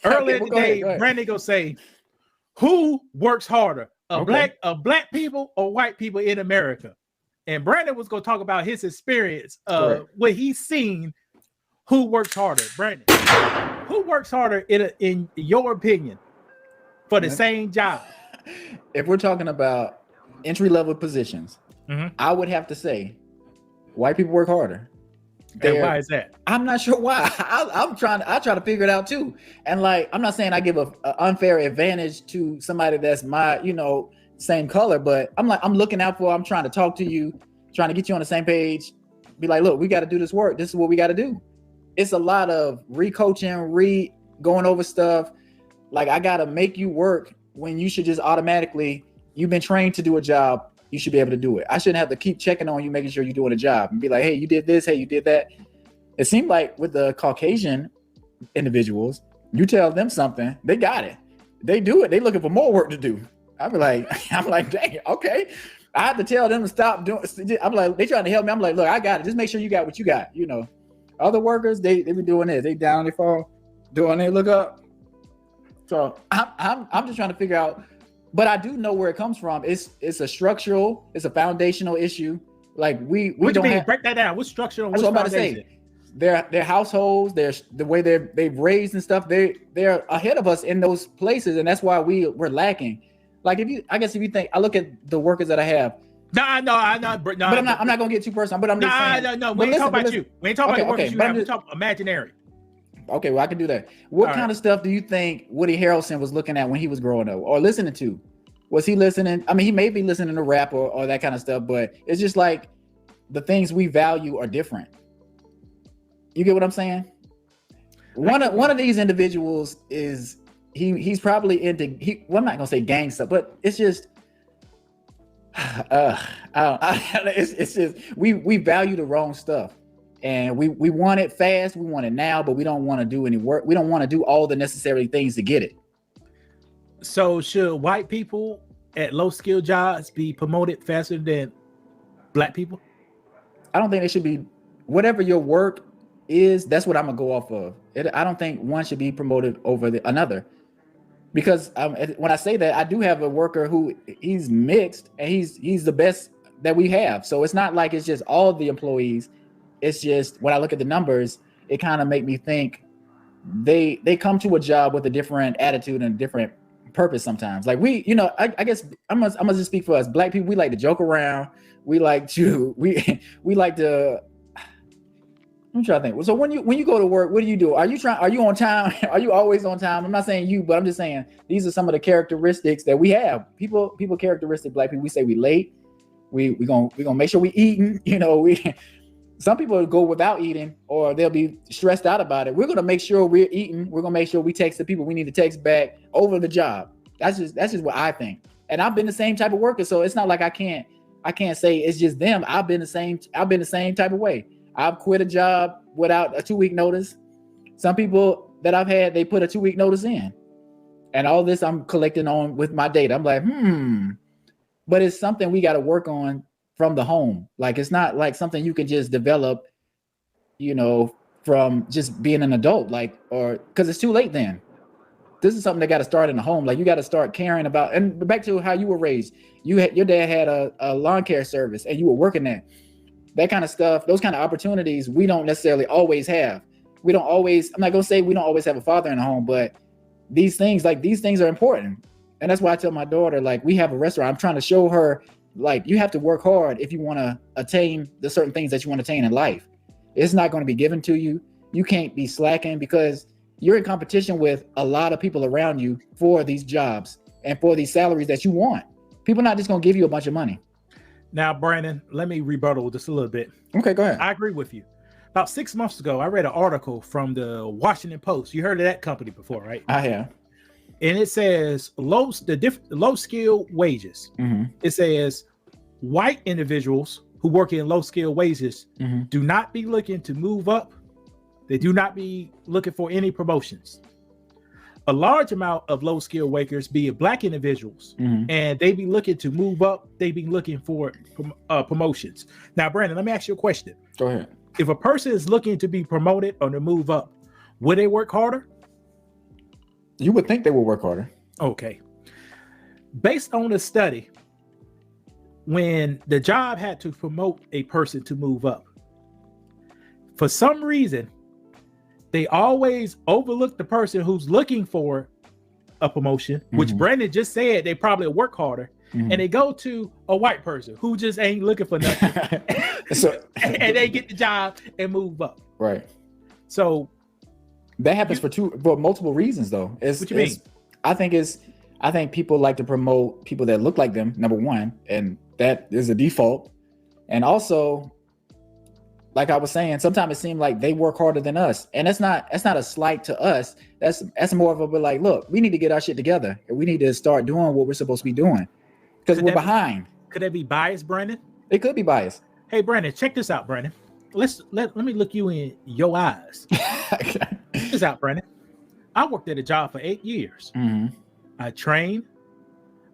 Okay, Earlier well, go ahead. today, Brandon gonna say, who works harder, Okay. black people or white people in America? And Brandon was gonna talk about his experience, Correct. what he's seen. Who works harder, Brandon? Who works harder in your opinion for the same job? If we're talking about entry level positions, Mm-hmm. I would have to say white people work harder. And why They're is that? I'm not sure why. I try to figure it out too. And like I'm not saying I give a unfair advantage to somebody that's my, same color, but I'm looking out for, I'm trying to talk to you, trying to get you on the same page, be like, look, we got to do this work. This is what we got to do. It's a lot of re-coaching, going over stuff. Like I gotta make you work when you should just automatically, you've been trained to do a job, you should be able to do it. I shouldn't have to keep checking on you, making sure you're doing a job and be like, hey, you did this, hey, you did that. It seemed like with the Caucasian individuals, you tell them something, they got it. They do it. They looking for more work to do. I'm like, dang, okay. I have to tell them to stop doing. I'm like, they trying to help me. I'm like, look, I got it. Just make sure you got what you got. Other workers, they be doing this. They down, they fall, doing they look up. So I'm just trying to figure out, but I do know where it comes from. It's a structural, it's a foundational issue. Like we What do don't you mean? have, Break that down. What's structural? that's what I'm about to say. Their households, the way they've raised and stuff, they're ahead of us in those places, and that's why we're lacking. Like if you think, I look at the workers that I have. No, but I'm not gonna get too personal. But I'm just saying. No. We ain't talking about you. We ain't talking about the workers you have. We talk imaginary. Okay, well I can do that. What kind of stuff do you think Woody Harrelson was looking at when he was growing up, or listening to? Was he listening? I mean, he may be listening to rap or that kind of stuff, but it's just like the things we value are different. You get what I'm saying? One of these individuals is he's probably into well, I'm not gonna say gang stuff, but it's just it's just we value the wrong stuff, and we want it fast, we want it now, but we don't want to do any work. We don't want to do all the necessary things to get it. So should white people at low skill jobs be promoted faster than black people? I don't think they should be. Whatever your work is, that's what I'm gonna go off of. I don't think one should be promoted over another, because when I say that, I do have a worker who he's mixed and he's the best that we have. So it's not like it's just all the employees. It's just when I look at the numbers, it kind of make me think they come to a job with a different attitude and a different purpose sometimes. Like I guess I must just speak for us. Black people, we like to joke around. We like to we like to. I'm trying to think. So when you go to work, what do you do? Are you on time? Are you always on time? I'm not saying you, but I'm just saying these are some of the characteristics that we have. People characteristic black people. We say we late. We gonna make sure we eating. Some people go without eating, or they'll be stressed out about it. We're gonna make sure we're eating. We're gonna make sure we text the people we need to text back over the job. That's just what I think. And I've been the same type of worker, so it's not like I can't say it's just them. I've been the same type of way. I've quit a job without a 2-week notice. Some people that I've had, they put a 2-week notice in. And all this I'm collecting on with my data. I'm like, but it's something we got to work on from the home. Like, it's not like something you can just develop, from just being an adult, or because it's too late then. This is something that got to start in the home. Like, you got to start caring about, and back to how you were raised. Your dad had a lawn care service and you were working there. That kind of stuff, those kind of opportunities, we don't necessarily always have. I'm not going to say we don't always have a father in the home, but these things are important. And that's why I tell my daughter, like, we have a restaurant. I'm trying to show her, like, you have to work hard if you want to attain the certain things that you want to attain in life. It's not going to be given to you. You can't be slacking because you're in competition with a lot of people around you for these jobs and for these salaries that you want. People are not just going to give you a bunch of money. Now, Brandon, let me rebuttal just a little bit. Okay, go ahead. I agree with you. About 6 months ago, I read an article from the Washington Post. You heard of that company before, right? I have. And it says low skill wages. Mm-hmm. It says white individuals who work in low skill wages do not be looking to move up. They do not be looking for any promotions. A large amount of low skill workers, be it black individuals, and they be looking to move up. They be looking for promotions. Now, Brandon, let me ask you a question. Go ahead. If a person is looking to be promoted or to move up, would they work harder? You would think they will work harder. Okay. Based on the study, when the job had to promote a person to move up, for some reason, they always overlook the person who's looking for a promotion, which Brandon just said they probably work harder, and they go to a white person who just ain't looking for nothing. And they get the job and move up. Right. So that happens for multiple reasons, though. What you mean? I think people like to promote people that look like them, number one, and that is a default. And also, like I was saying, sometimes it seems like they work harder than us, and that's not a slight to us. That's more of a like, look, we need to get our shit together, and we need to start doing what we're supposed to be doing because we're behind. Could that be biased, Brandon? It could be biased. Hey, Brandon, check this out, Brandon. Let me look you in your eyes. Check this out, Brandon. I worked at a job for 8 years. I trained,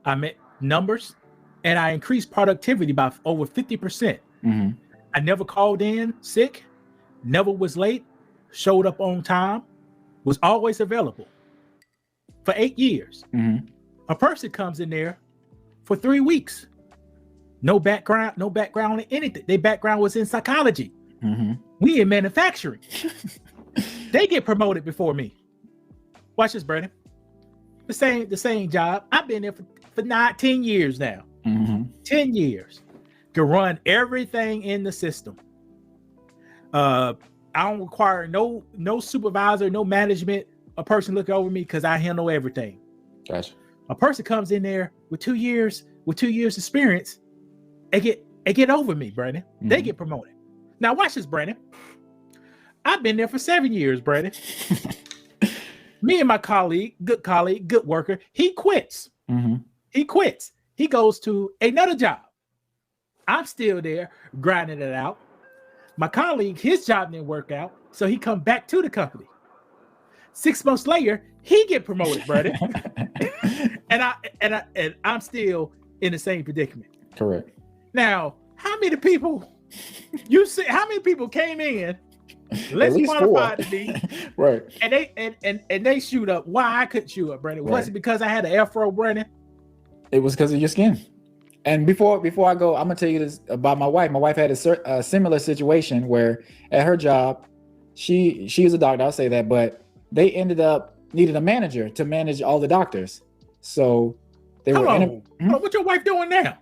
I met numbers, and I increased productivity by over 50%. I never called in sick, never was late, showed up on time, was always available for 8 years. A person comes in there for 3 weeks. No background in anything. Their background was in psychology. We in manufacturing. They get promoted before me. Watch this, Brandon. The same job. I've been there for 10 years now. 10 years. Can run everything in the system. I don't require no supervisor, no management, a person looking over me because I handle everything. Gotcha. A person comes in there with 2 years experience, they get over me, Brandon. They get promoted. Now watch this, Brandon. I've been there for 7 years, Brandon. Me and my colleague, good worker, he quits. He quits. He goes to another job. I'm still there grinding it out. My colleague, his job didn't work out, so he come back to the company. 6 months later, he get promoted, Brandon. and I'm still in the same predicament. Correct. Now, how many people came in less qualified than me, right? And they shoot up. Why I couldn't shoot up, Brandon? Was it because I had an afro, Brandon? It was because of your skin. And before I go, I'm gonna tell you this about my wife. My wife had a similar situation where at her job, she is a doctor. I'll say that, but they ended up needing a manager to manage all the doctors. So they were. What your wife doing now?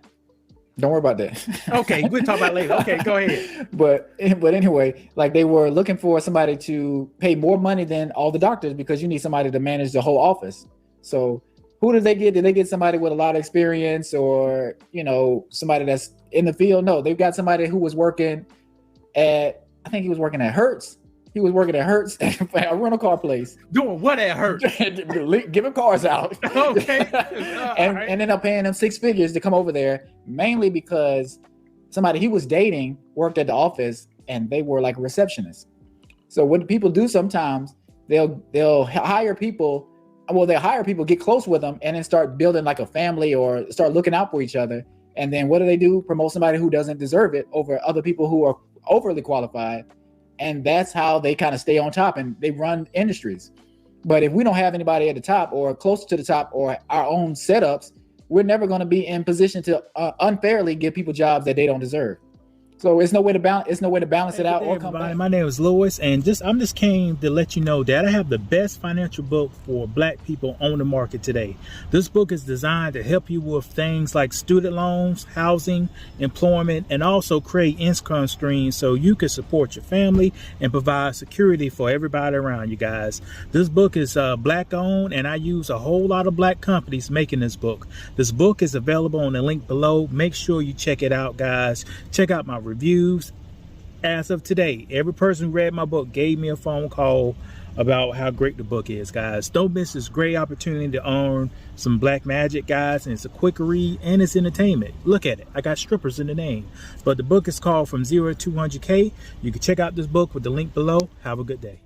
Don't worry about that. Okay, we'll talk about it later. Okay, go ahead. But anyway, like they were looking for somebody to pay more money than all the doctors because you need somebody to manage the whole office. So who did they get? Did they get somebody with a lot of experience or, somebody that's in the field? No, they've got somebody who was working at Hertz. He was working at Hertz, a rental car place. Doing what at Hertz? Giving cars out. Okay. and ended up paying him 6 figures to come over there, mainly because somebody he was dating worked at the office and they were like receptionists. So what people do sometimes, they'll hire people. Well, they hire people, get close with them, and then start building like a family or start looking out for each other. And then what do? Promote somebody who doesn't deserve it over other people who are overly qualified. And that's how they kind of stay on top and they run industries. But if we don't have anybody at the top or close to the top or our own setups, we're never going to be in position to unfairly give people jobs that they don't deserve. So it's no way to balance it out or come back. My name is Louis, and I'm just came to let you know that I have the best financial book for Black people on the market today. This book is designed to help you with things like student loans, housing, employment, and also create income streams so you can support your family and provide security for everybody around you guys. This book is Black owned, and I use a whole lot of Black companies making this book. This book is available on the link below. Make sure you check it out, guys. Check out my reviews. As of today, every person who read my book gave me a phone call about how great the book is, guys. Don't miss this great opportunity to earn some Black magic, guys. And it's a quick read and it's entertainment. Look at it. I got strippers in the name. But the book is called From Zero to 200K. You can check out this book with the link below. Have a good day.